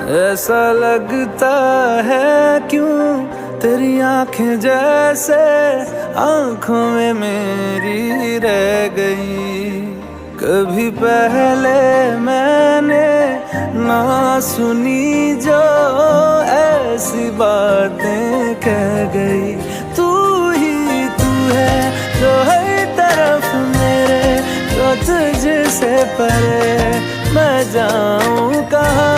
ऐसा लगता है क्यों तेरी आंखें जैसे आंखों में मेरी रह गई। कभी पहले मैंने ना सुनी जो ऐसी बातें कह गई। तू ही तू है जो हर तरफ मेरे, तो तुझसे परे मैं जाऊं कहाँ।